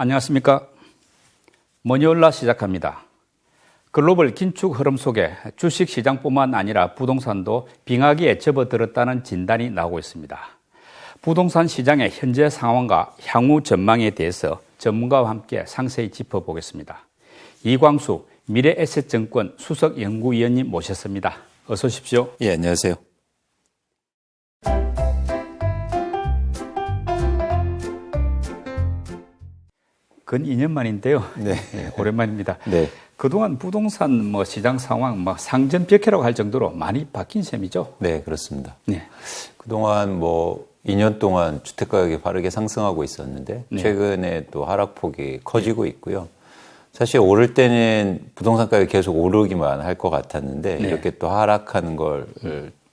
안녕하십니까. 머니올라 시작합니다. 글로벌 긴축 흐름 속에 주식시장뿐만 아니라 부동산도 빙하기에 접어들었다는 진단이 나오고 있습니다. 부동산 시장의 현재 상황과 향후 전망에 대해서 전문가와 함께 상세히 짚어보겠습니다. 이광수 미래에셋증권 수석연구위원님 모셨습니다. 어서 오십시오. 예, 안녕하세요. 근 2년 만인데요. 네. 네, 오랜만입니다. 네. 그동안 부동산 시장 상황 상전벽해라고 할 정도로 많이 바뀐 셈이죠? 네, 그렇습니다. 네. 그동안 2년 동안 주택가격이 빠르게 상승하고 있었는데 네. 최근에 또 하락폭이 커지고 있고요. 사실 오를 때는 부동산 가격이 계속 오르기만 할 것 같았는데 네. 이렇게 또 하락하는 걸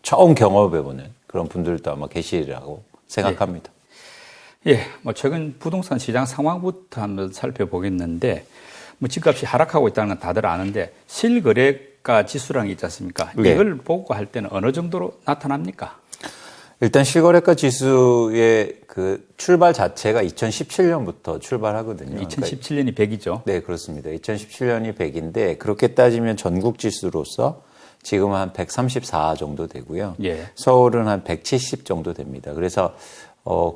처음 경험해보는 그런 분들도 아마 계시리라고 생각합니다. 예, 최근 부동산 시장 상황부터 한번 살펴보겠는데, 집값이 하락하고 있다는 건 다들 아는데, 실거래가 지수라는 게 있지 않습니까? 네. 이걸 보고 할 때는 어느 정도로 나타납니까? 일단 실거래가 지수의 그 출발 자체가 2017년부터 출발하거든요. 2017년이 100이죠. 네, 그렇습니다. 2017년이 100인데 그렇게 따지면 전국 지수로서 지금은 한 134 정도 되고요. 예. 서울은 한 170 정도 됩니다. 그래서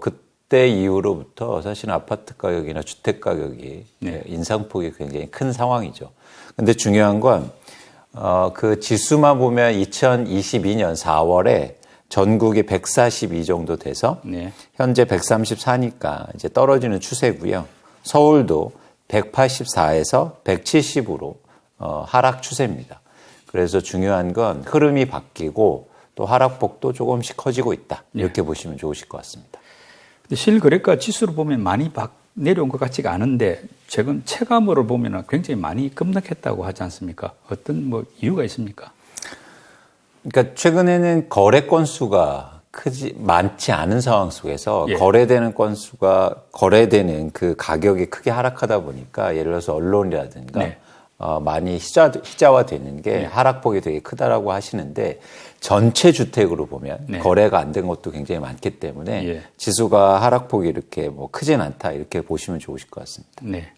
그때 이후로부터 사실은 아파트 가격이나 주택 가격이 네. 인상폭이 굉장히 큰 상황이죠. 근데 중요한 건 그 지수만 보면 2022년 4월에 전국이 142 정도 돼서 네. 현재 134니까 이제 떨어지는 추세고요. 서울도 184에서 170으로 하락 추세입니다. 그래서 중요한 건 흐름이 바뀌고 또 하락폭도 조금씩 커지고 있다. 이렇게 보시면 좋으실 것 같습니다. 근데 실거래가 지수를 보면 많이 내려온 것 같지가 않은데 최근 체감으로 보면 굉장히 많이 급락했다고 하지 않습니까? 어떤 이유가 있습니까? 그러니까 최근에는 거래 건수가 많지 않은 상황 속에서 예. 거래되는 건수가 거래되는 그 가격이 크게 하락하다 보니까 예를 들어서 언론이라든가 네. 많이 희자화되는 게 네. 하락폭이 되게 크다라고 하시는데 전체 주택으로 보면 네. 거래가 안 된 것도 굉장히 많기 때문에 예. 지수가 하락폭이 이렇게 크진 않다 이렇게 보시면 좋으실 것 같습니다. 네.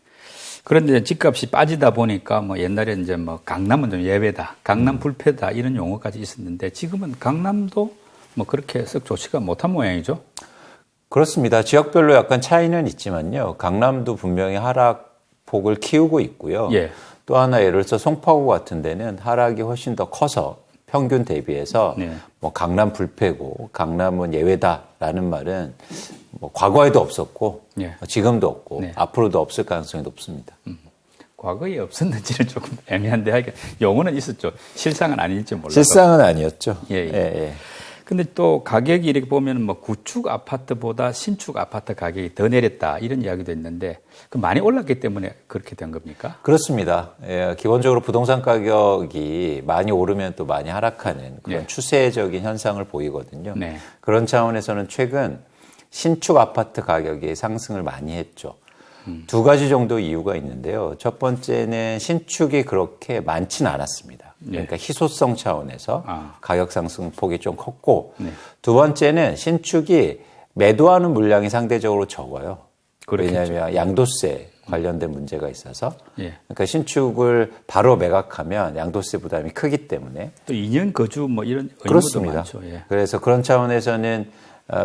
그런데 집값이 빠지다 보니까 옛날에 이제 강남은 좀 예외다, 강남 불패다 이런 용어까지 있었는데 지금은 강남도 그렇게 썩 좋지가 못한 모양이죠. 그렇습니다. 지역별로 약간 차이는 있지만요. 강남도 분명히 하락폭을 키우고 있고요. 예. 또 하나 예를 들어서 송파구 같은 데는 하락이 훨씬 더 커서 평균 대비해서 네. 강남 불패고 강남은 예외다라는 말은 과거에도 없었고 예. 지금도 없고 네. 앞으로도 없을 가능성이 높습니다. 과거에 없었는지는 조금 애매한데 용어는 있었죠. 실상은 아닐지 몰라서. 실상은 아니었죠. 예, 예. 예. 근데 또 가격이 이렇게 보면 구축 아파트보다 신축 아파트 가격이 더 내렸다 이런 이야기도 있는데 많이 올랐기 때문에 그렇게 된 겁니까? 그렇습니다. 예, 기본적으로 부동산 가격이 많이 오르면 또 많이 하락하는 그런 예. 추세적인 현상을 보이거든요. 네. 그런 차원에서는 최근 신축 아파트 가격이 상승을 많이 했죠. 두 가지 정도 이유가 있는데요. 첫 번째는 신축이 그렇게 많지는 않았습니다. 그러니까 희소성 차원에서 가격 상승폭이 좀 컸고 네. 두 번째는 신축이 매도하는 물량이 상대적으로 적어요. 그렇겠죠. 왜냐하면 양도세 관련된 문제가 있어서 예. 그러니까 신축을 바로 매각하면 양도세 부담이 크기 때문에 또 2년 거주 이런 의무도 그렇습니다. 많죠. 예. 그래서 그런 차원에서는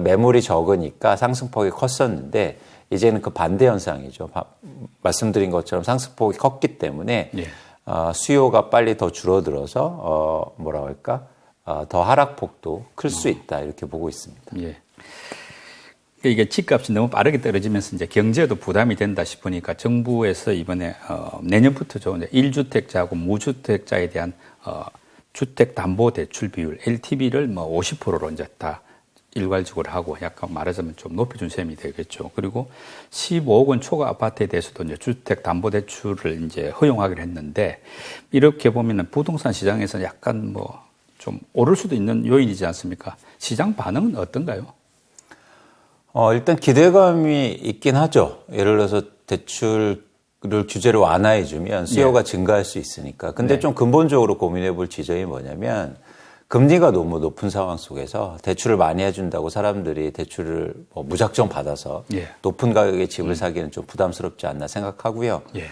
매물이 적으니까 상승폭이 컸었는데 이제는 그 반대 현상이죠. 말씀드린 것처럼 상승폭이 컸기 때문에 예. 수요가 빨리 더 줄어들어서 더 하락폭도 클 수 있다 이렇게 보고 있습니다. 예. 이게 집값이 너무 빠르게 떨어지면서 이제 경제에도 부담이 된다 싶으니까 정부에서 이번에 내년부터죠. 이제 1주택자하고 무주택자에 대한 주택담보대출 비율 LTV를 50%로 이제 다 일괄적으로 하고 약간 말하자면 좀 높여준 셈이 되겠죠. 그리고 15억 원 초과 아파트에 대해서도 이제 주택담보대출을 이제 허용하기로 했는데 이렇게 보면은 부동산 시장에서 약간 좀 오를 수도 있는 요인이지 않습니까? 시장 반응은 어떤가요? 일단 기대감이 있긴 하죠. 예를 들어서 대출을 규제를 완화해주면 수요가 증가할 수 있으니까. 근데 네. 좀 근본적으로 고민해 볼 지점이 뭐냐면 금리가 너무 높은 상황 속에서 대출을 많이 해준다고 사람들이 대출을 뭐 무작정 받아서 예. 높은 가격의 집을 사기는 좀 부담스럽지 않나 생각하고요. 예.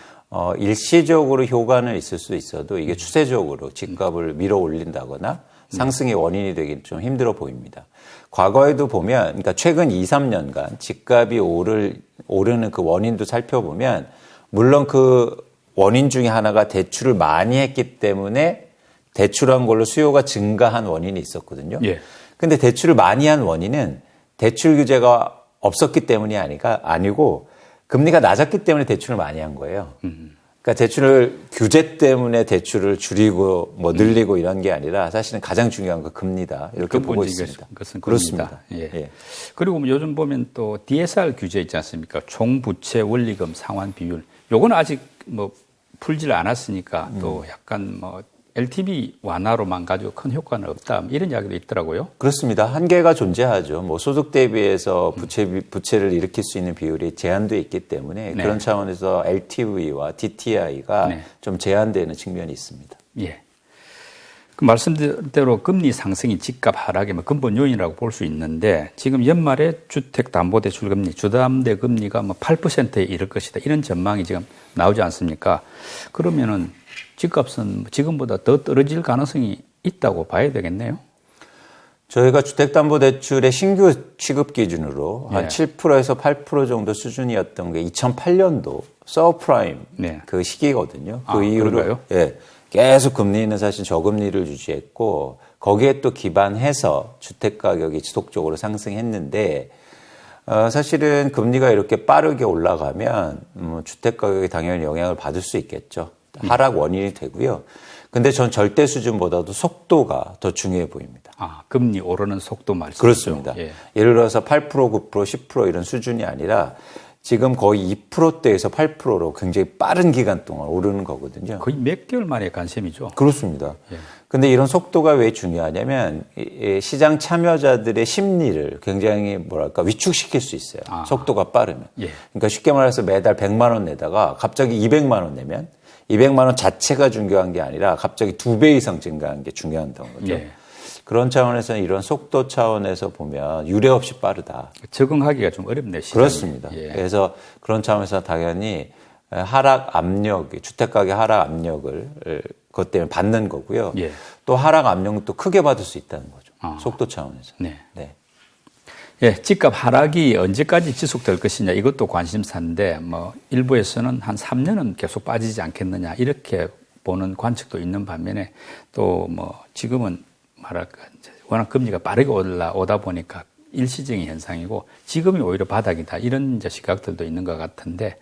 일시적으로 효과는 있을 수 있어도 이게 추세적으로 집값을 밀어 올린다거나 상승의 원인이 되긴 좀 힘들어 보입니다. 과거에도 보면, 그러니까 최근 2, 3년간 집값이 오르는 그 원인도 살펴보면, 물론 그 원인 중에 하나가 대출을 많이 했기 때문에 대출한 걸로 수요가 증가한 원인이 있었거든요. 예. 근데 대출을 많이 한 원인은 대출 규제가 없었기 때문이 아니고 금리가 낮았기 때문에 대출을 많이 한 거예요. 그러니까 대출을 규제 때문에 대출을 줄이고 뭐 늘리고 이런 게 아니라 사실은 가장 중요한 건 금리다. 이렇게 보고 있습니다. 그것은 그렇습니다. 예. 예. 그리고 뭐 요즘 보면 또 DSR 규제 있지 않습니까? 총부채 원리금 상환 비율. 요거는 아직 뭐 풀지를 않았으니까 또 약간 뭐 LTV 완화로만 가지고 큰 효과는 없다. 이런 이야기도 있더라고요. 그렇습니다. 한계가 존재하죠. 뭐 소득 대비해서 부채를 일으킬 수 있는 비율이 제한돼 있기 때문에 네. 그런 차원에서 LTV와 DTI가 네. 좀 제한되는 측면이 있습니다. 예. 그 말씀대로 금리 상승이 집값 하락의 뭐 근본 요인이라고 볼 수 있는데 지금 연말에 주택담보대출 금리, 주담대 금리가 뭐 8%에 이를 것이다. 이런 전망이 지금 나오지 않습니까? 그러면은 집값은 지금보다 더 떨어질 가능성이 있다고 봐야 되겠네요. 저희가 주택담보대출의 신규 취급 기준으로 한 예. 7%에서 8% 정도 수준이었던 게 2008년도 서프라임 네. 그 시기거든요. 그 아, 이후로 그런가요? 예, 계속 금리는 사실 저금리를 유지했고 거기에 또 기반해서 주택 가격이 지속적으로 상승했는데 사실은 금리가 이렇게 빠르게 올라가면 주택 가격이 당연히 영향을 받을 수 있겠죠. 하락 원인이 되고요. 근데 전 절대 수준보다도 속도가 더 중요해 보입니다. 아, 금리 오르는 속도 말씀이죠. 그렇습니다. 예. 예를 들어서 8%, 9%, 10% 이런 수준이 아니라 지금 거의 2%대에서 8%로 굉장히 빠른 기간 동안 오르는 거거든요. 거의 몇 개월 만에 관셈이죠. 그렇습니다. 예. 근데 이런 속도가 왜 중요하냐면 시장 참여자들의 심리를 굉장히 뭐랄까 위축시킬 수 있어요. 속도가 빠르면. 예. 그러니까 쉽게 말해서 매달 100만 원 내다가 갑자기 200만 원 내면 200만 원 자체가 중요한 게 아니라 갑자기 2배 이상 증가한 게 중요하다는 거죠. 예. 그런 차원에서는 이런 속도 차원에서 보면 유례 없이 빠르다. 적응하기가 좀 어렵네요. 시장이. 그렇습니다. 예. 그래서 그런 차원에서 당연히 하락 압력, 주택가격 하락 압력을 그것 때문에 받는 거고요. 예. 또 하락 압력은 또 크게 받을 수 있다는 거죠. 아. 속도 차원에서. 네. 네. 예, 집값 하락이 언제까지 지속될 것이냐 이것도 관심사인데 뭐 일부에서는 한 3년은 계속 빠지지 않겠느냐 이렇게 보는 관측도 있는 반면에 또 뭐 지금은 말할까 이제 워낙 금리가 빠르게 올라오다 보니까 일시적인 현상이고 지금이 오히려 바닥이다 이런 이제 시각들도 있는 것 같은데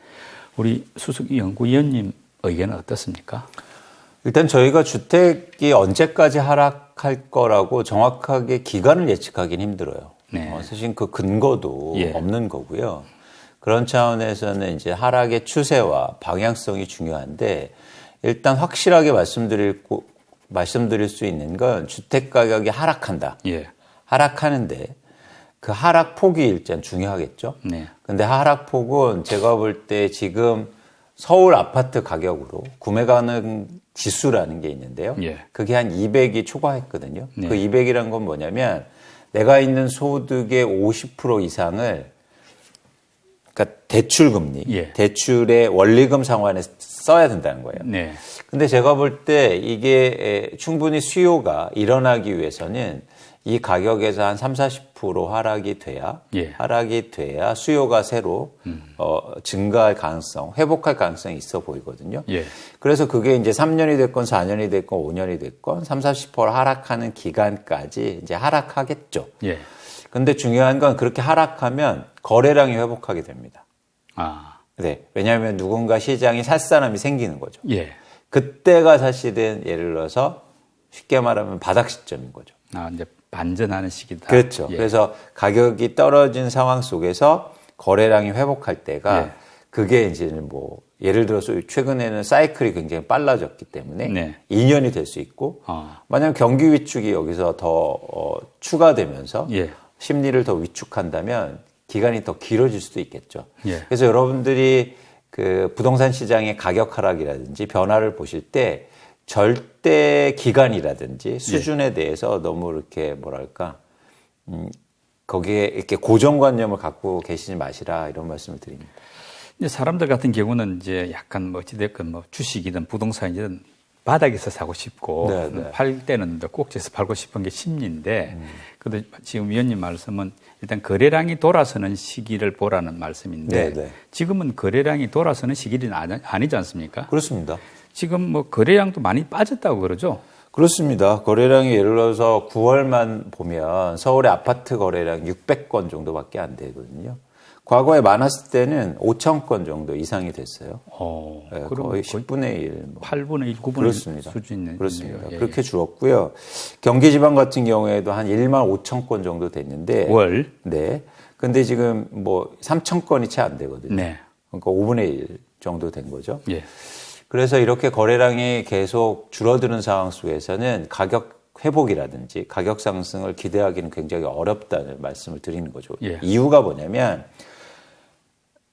우리 수석 연구위원님 의견은 어떻습니까? 일단 저희가 주택이 언제까지 하락할 거라고 정확하게 기간을 예측하기는 힘들어요. 네. 사실 그 근거도 예. 없는 거고요. 그런 차원에서는 이제 하락의 추세와 방향성이 중요한데 일단 확실하게 말씀드릴 수 있는 건 주택 가격이 하락한다. 예. 하락하는데 그 하락폭이 일단 중요하겠죠. 네. 근데 하락폭은 제가 볼 때 지금 서울 아파트 가격으로 구매 가능 지수라는 게 있는데요. 예. 그게 한 200이 초과했거든요. 네. 그 200이란 건 뭐냐면 내가 있는 소득의 50% 이상을 그러니까 대출 금리, 예. 대출의 원리금 상환에 써야 된다는 거예요. 네. 근데 제가 볼 때 이게 충분히 수요가 일어나기 위해서는 이 가격에서 한 30-40% 예. 하락이 돼야 수요가 새로 증가할 가능성, 회복할 가능성이 있어 보이거든요. 예. 그래서 그게 이제 3년이 됐건 4년이 됐건 5년이 됐건 30-40% 하락하는 기간까지 이제 하락하겠죠. 예. 근데 중요한 건 그렇게 하락하면 거래량이 회복하게 됩니다. 아. 네. 왜냐하면 누군가 시장에 살 사람이 생기는 거죠. 예. 그때가 사실은 예를 들어서 쉽게 말하면 바닥 시점인 거죠. 아, 이제 반전하는 시기다. 그렇죠. 예. 그래서 가격이 떨어진 상황 속에서 거래량이 회복할 때가 예. 그게 이제 뭐 예를 들어서 최근에는 사이클이 굉장히 빨라졌기 때문에 네. 2년이 될 수 있고 만약 경기 위축이 여기서 더 추가되면서 예. 심리를 더 위축한다면 기간이 더 길어질 수도 있겠죠. 예. 그래서 여러분들이 그 부동산 시장의 가격 하락이라든지 변화를 보실 때 절대 기간이라든지 수준에 대해서 너무 이렇게 뭐랄까 거기에 이렇게 고정관념을 갖고 계시지 마시라 이런 말씀을 드립니다. 이제 사람들 같은 경우는 이제 약간 뭐 어찌됐건 뭐 주식이든 부동산이든 바닥에서 사고 싶고 팔 때는 꼭지에서 팔고 싶은 게 심리인데 근데 지금 위원님 말씀은 일단 거래량이 돌아서는 시기를 보라는 말씀인데 지금은 거래량이 돌아서는 시기는 아니지 않습니까? 그렇습니다. 지금 뭐 거래량도 많이 빠졌다고 그러죠? 그렇습니다. 거래량이 예를 들어서 9월만 보면 서울의 아파트 거래량 600건 정도밖에 안 되거든요. 과거에 많았을 때는 5천 건 정도 이상이 됐어요. 네, 거의 10분의 1. 8분의 1, 9분의 그렇습니다. 1 수준이네요. 그렇습니다. 예. 그렇게 줄었고요. 경기지방 같은 경우에도 한 1만 5천 건 정도 됐는데. 월? 네. 근데 지금 뭐 3천 건이 채 안 되거든요. 네. 그러니까 5분의 1 정도 된 거죠. 예. 그래서 이렇게 거래량이 계속 줄어드는 상황 속에서는 가격 회복이라든지 가격 상승을 기대하기는 굉장히 어렵다는 말씀을 드리는 거죠. 예. 이유가 뭐냐면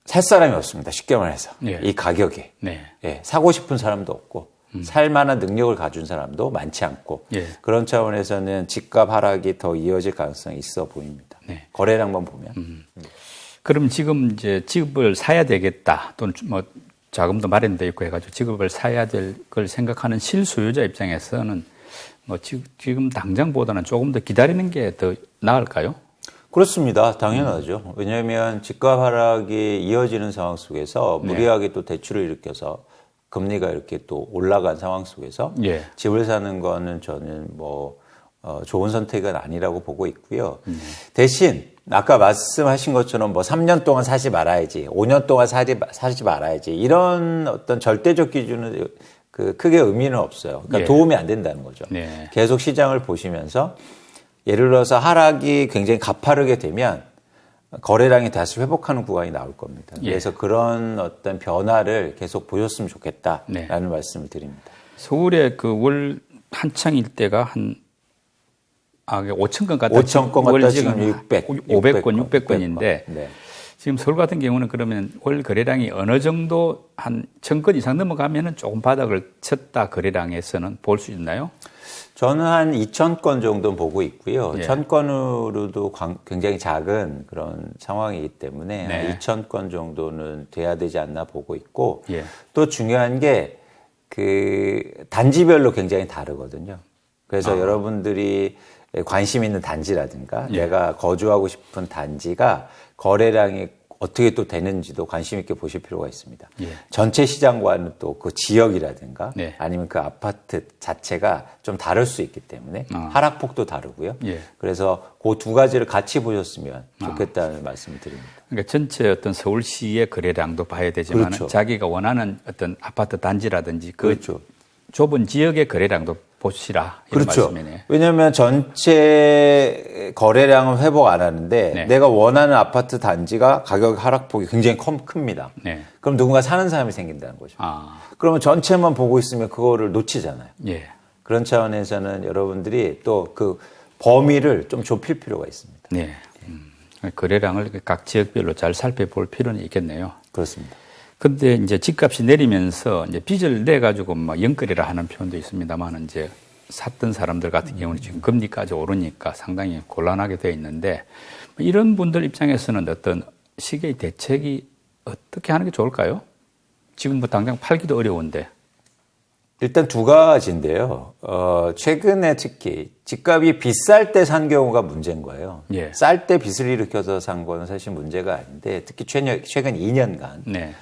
살 사람이 없습니다. 쉽게 말해서. 예. 이 가격에. 네. 예, 사고 싶은 사람도 없고 살 만한 능력을 가진 사람도 많지 않고 예. 그런 차원에서는 집값 하락이 더 이어질 가능성이 있어 보입니다. 네. 거래량만 보면. 그럼 지금 이제 집을 사야 되겠다 또는 뭐 자금도 마련돼 있고 해가지고 집을 사야 될 걸 생각하는 실소유자 입장에서는 뭐 지금 당장보다는 조금 더 기다리는 게 더 나을까요? 그렇습니다. 당연하죠. 왜냐하면 집값 하락이 이어지는 상황 속에서 무리하게 또 대출을 일으켜서 금리가 이렇게 또 올라간 상황 속에서 예. 집을 사는 거는 저는 뭐 좋은 선택은 아니라고 보고 있고요. 대신 아까 말씀하신 것처럼 뭐 3년 동안 사지 말아야지, 5년 동안 사지 말아야지 이런 어떤 절대적 기준은 크게 의미는 없어요. 그러니까 예. 도움이 안 된다는 거죠. 네. 계속 시장을 보시면서 예를 들어서 하락이 굉장히 가파르게 되면 거래량이 다시 회복하는 구간이 나올 겁니다. 예. 그래서 그런 어떤 변화를 계속 보셨으면 좋겠다라는 말씀을 드립니다. 서울의 그 월 한창일 때가 한 5천 건 같다. 5천 건 같다 지금 500건, 600건인데 네. 지금 서울 같은 경우는 그러면 월 거래량이 어느 정도 한 1,000건 이상 넘어가면은 조금 바닥을 쳤다 거래량에서는 볼 수 있나요? 저는 한 2,000건 정도 보고 있고요. 예. 1,000건으로도 굉장히 작은 그런 상황이기 때문에 네. 한 2,000건 정도는 돼야 되지 않나 보고 있고 예. 또 중요한 게 단지별로 굉장히 다르거든요. 그래서 여러분들이 관심 있는 단지라든가 예. 내가 거주하고 싶은 단지가 거래량이 어떻게 또 되는지도 관심 있게 보실 필요가 있습니다. 예. 전체 시장과는 또 그 지역이라든가 네. 아니면 그 아파트 자체가 좀 다를 수 있기 때문에 하락폭도 다르고요. 예. 그래서 그 두 가지를 같이 보셨으면 좋겠다는 말씀을 드립니다. 그러니까 전체 어떤 서울시의 거래량도 봐야 되지만 그렇죠. 자기가 원하는 어떤 아파트 단지라든지 그 그렇죠. 좁은 지역의 거래량도 보시라 이런 그렇죠. 말씀이네요. 왜냐하면 전체 거래량은 회복 안 하는데 네. 내가 원하는 아파트 단지가 가격 하락폭이 굉장히 큽니다. 네. 그럼 누군가 사는 사람이 생긴다는 거죠. 그러면 전체만 보고 있으면 그거를 놓치잖아요. 예. 그런 차원에서는 여러분들이 또 그 범위를 좀 좁힐 필요가 있습니다. 네. 거래량을 각 지역별로 잘 살펴볼 필요는 있겠네요. 그렇습니다. 근데 이제 집값이 내리면서 이제 빚을 내 가지고 막 영끌이라 하는 표현도 있습니다만 이제 샀던 사람들 같은 경우는 지금 금리까지 오르니까 상당히 곤란하게 되어 있는데 이런 분들 입장에서는 어떤 시기의 대책이 어떻게 하는 게 좋을까요? 지금 뭐 당장 팔기도 어려운데. 일단 두 가지인데요. 최근에 특히 집값이 비쌀 때 산 경우가 문제인 거예요. 예. 쌀 때 빚을 일으켜서 산 거는 사실 문제가 아닌데 특히 최근 2년간 네.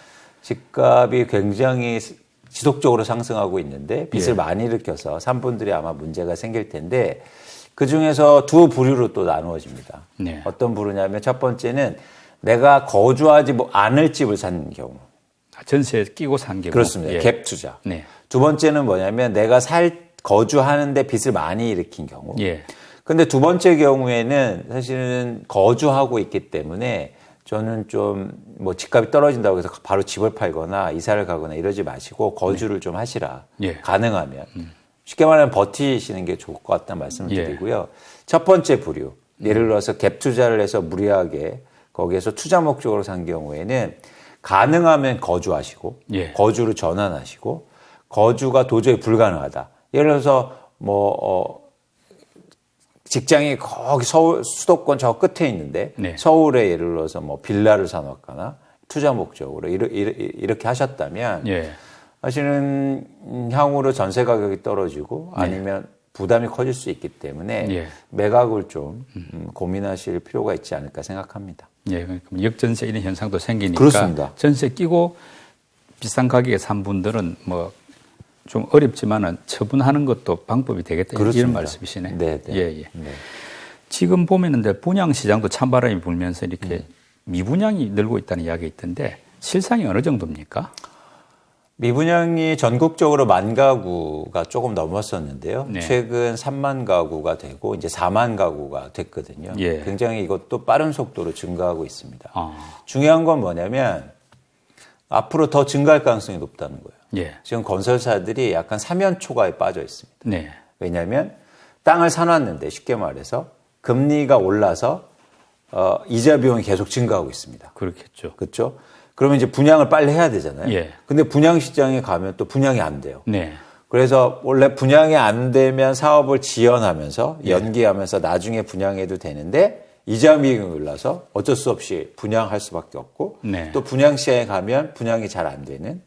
집값이 굉장히 지속적으로 상승하고 있는데 빚을 예. 많이 일으켜서 산 분들이 아마 문제가 생길 텐데 그중에서 두 부류로 또 나누어집니다. 네. 어떤 부류냐면 첫 번째는 내가 거주하지 않을 집을 산 경우. 전세에 끼고 산 경우. 그렇습니다. 예. 갭 투자. 네. 두 번째는 뭐냐면 내가 거주하는데 빚을 많이 일으킨 경우. 예. 근데 두 번째 경우에는 사실은 거주하고 있기 때문에 저는 좀 뭐 집값이 떨어진다고 해서 바로 집을 팔거나 이사를 가거나 이러지 마시고 거주를 좀 하시라. 예. 가능하면. 쉽게 말하면 버티시는 게 좋을 것 같다는 말씀을 예. 드리고요. 첫 번째 부류. 예를 들어서 갭 투자를 해서 무리하게 거기에서 투자 목적으로 산 경우에는 가능하면 거주하시고 예. 거주를 전환하시고 거주가 도저히 불가능하다. 예를 들어서 직장이 거기 서울 수도권 저 끝에 있는데 네. 서울에 예를 들어서 빌라를 사놓거나 투자 목적으로 이렇게 하셨다면 예. 사실은 향후로 전세 가격이 떨어지고 아니면 부담이 커질 수 있기 때문에 예. 매각을 좀 고민하실 필요가 있지 않을까 생각합니다. 예, 그러니까 역전세 이런 현상도 생기니까 그렇습니다. 전세 끼고 비싼 가격에 산 분들은 좀 어렵지만은 처분하는 것도 방법이 되겠다 그렇습니다. 이런 말씀이시네. 네, 네. 예, 예. 네. 지금 보면은 이제 분양 시장도 찬바람이 불면서 이렇게 미분양이 늘고 있다는 이야기 있던데 실상이 어느 정도입니까? 미분양이 전국적으로 10,000 가구가 조금 넘었었는데요. 네. 최근 30,000 가구가 되고 이제 40,000 가구가 됐거든요. 예. 굉장히 이것도 빠른 속도로 증가하고 있습니다. 아, 중요한 건 뭐냐면 앞으로 더 증가할 가능성이 높다는 거예요. 예. 지금 건설사들이 약간 사면 초과에 빠져 있습니다. 네. 왜냐하면 땅을 사놨는데 쉽게 말해서 금리가 올라서 이자 비용이 계속 증가하고 있습니다. 그렇겠죠. 그렇죠? 그러면 이제 분양을 빨리 해야 되잖아요. 예. 근데 분양 시장에 가면 또 분양이 안 돼요. 네. 그래서 원래 분양이 안 되면 사업을 지연하면서 예. 연기하면서 나중에 분양해도 되는데 이자 비용이 올라서 어쩔 수 없이 분양할 수밖에 없고 네. 또 분양 시장에 가면 분양이 잘 안 되는.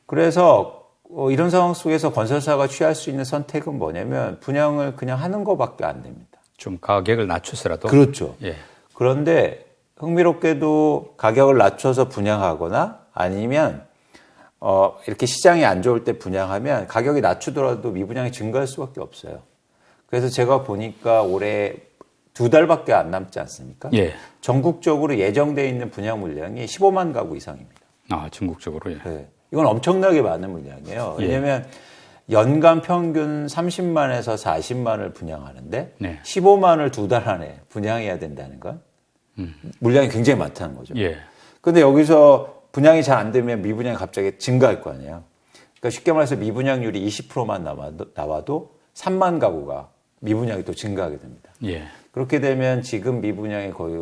그래서 이런 상황 속에서 건설사가 취할 수 있는 선택은 뭐냐면 분양을 그냥 하는 것밖에 안 됩니다. 좀 가격을 낮추서라도. 그렇죠. 예. 그런데 흥미롭게도 가격을 낮춰서 분양하거나 아니면 이렇게 시장이 안 좋을 때 분양하면 가격이 낮추더라도 미분양이 증가할 수밖에 없어요. 그래서 제가 보니까 올해 2달밖에 안 남지 않습니까? 예. 전국적으로 예정되어 있는 분양 물량이 150,000 가구 이상입니다. 아, 전국적으로. 예. 네. 이건 엄청나게 많은 물량이에요. 예. 왜냐하면 연간 평균 300,000에서 400,000을 분양하는데 네. 150,000을 2달 안에 분양해야 된다는 건 물량이 굉장히 많다는 거죠. 예. 근데 여기서 분양이 잘 안 되면 미분양이 갑자기 증가할 거 아니에요. 그러니까 쉽게 말해서 미분양률이 20%만 나와도 30,000 가구가 미분양이 또 증가하게 됩니다. 예. 그렇게 되면 지금 미분양이 거의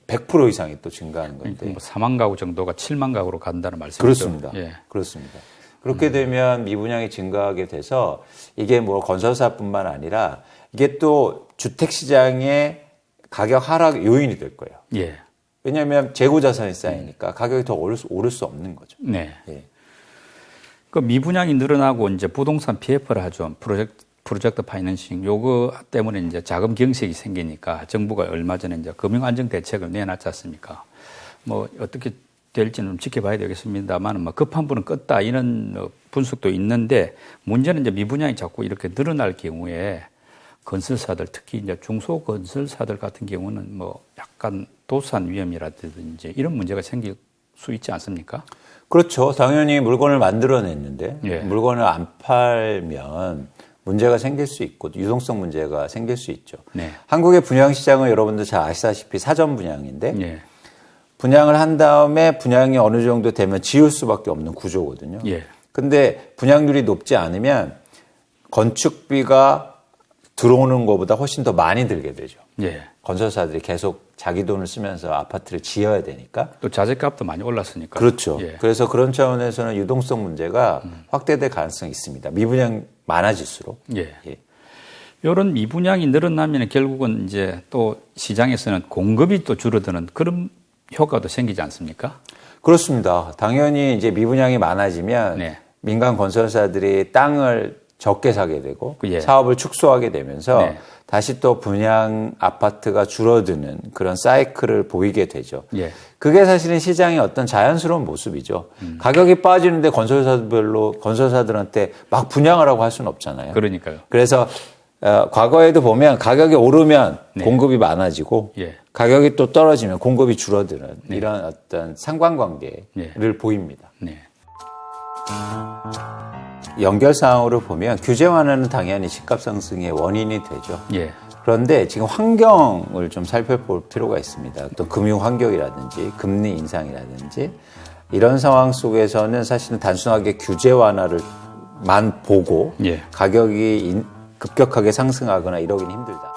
100% 이상이 또 증가하는 건데. 4만 가구 정도가 7만 가구로 간다는 말씀이죠. 그렇습니다. 예. 그렇습니다. 그렇게 되면 미분양이 증가하게 돼서 이게 건설사뿐만 아니라 이게 또 주택시장의 가격 하락 요인이 될 거예요. 예. 왜냐하면 재고 자산이 쌓이니까 가격이 더 오를 수 없는 거죠. 네. 예. 그 미분양이 늘어나고 이제 부동산 PF를 하죠. 프로젝트 파이낸싱 요거 때문에 이제 자금 경색이 생기니까 정부가 얼마 전에 이제 금융안정 대책을 내놨지 않습니까? 어떻게 될지는 좀 지켜봐야 되겠습니다만 급한 불은 껐다 이런 분석도 있는데 문제는 이제 미분양이 자꾸 이렇게 늘어날 경우에 건설사들 특히 이제 중소건설사들 같은 경우는 약간 도산 위험이라든지 이런 문제가 생길 수 있지 않습니까? 그렇죠. 당연히 물건을 만들어냈는데 예. 물건을 안 팔면 문제가 생길 수 있고 유동성 문제가 생길 수 있죠. 네. 한국의 분양시장은 여러분들 잘 아시다시피 사전 분양인데 예. 분양을 한 다음에 분양이 어느 정도 되면 지을 수밖에 없는 구조거든요. 예. 근데 분양률이 높지 않으면 건축비가 들어오는 것보다 훨씬 더 많이 들게 되죠. 예. 건설사들이 계속 자기 돈을 쓰면서 아파트를 지어야 되니까. 또 자재값도 많이 올랐으니까. 그렇죠. 예. 그래서 그런 차원에서는 유동성 문제가 확대될 가능성이 있습니다. 미분양 많아질수록. 예. 예. 이런 미분양이 늘어나면 결국은 이제 또 시장에서는 공급이 또 줄어드는 그런 효과도 생기지 않습니까? 그렇습니다. 당연히 이제 미분양이 많아지면 네. 민간 건설사들이 땅을 적게 사게 되고 예. 사업을 축소하게 되면서 네. 다시 또 분양 아파트가 줄어드는 그런 사이클을 보이게 되죠. 예. 그게 사실은 시장의 어떤 자연스러운 모습이죠. 가격이 빠지는데 건설사들한테 막 분양하라고 할 수는 없잖아요. 그러니까요. 그래서 과거에도 보면 가격이 오르면 네. 공급이 많아지고 예. 가격이 또 떨어지면 공급이 줄어드는 이런 어떤 상관관계를 보입니다. 네. 연결사항으로 보면 규제 완화는 당연히 집값 상승의 원인이 되죠. 예. 그런데 지금 환경을 좀 살펴볼 필요가 있습니다. 또 금융 환경이라든지 금리 인상이라든지 이런 상황 속에서는 사실은 단순하게 규제 완화를만 보고 예. 가격이 급격하게 상승하거나 이러기는 힘들다.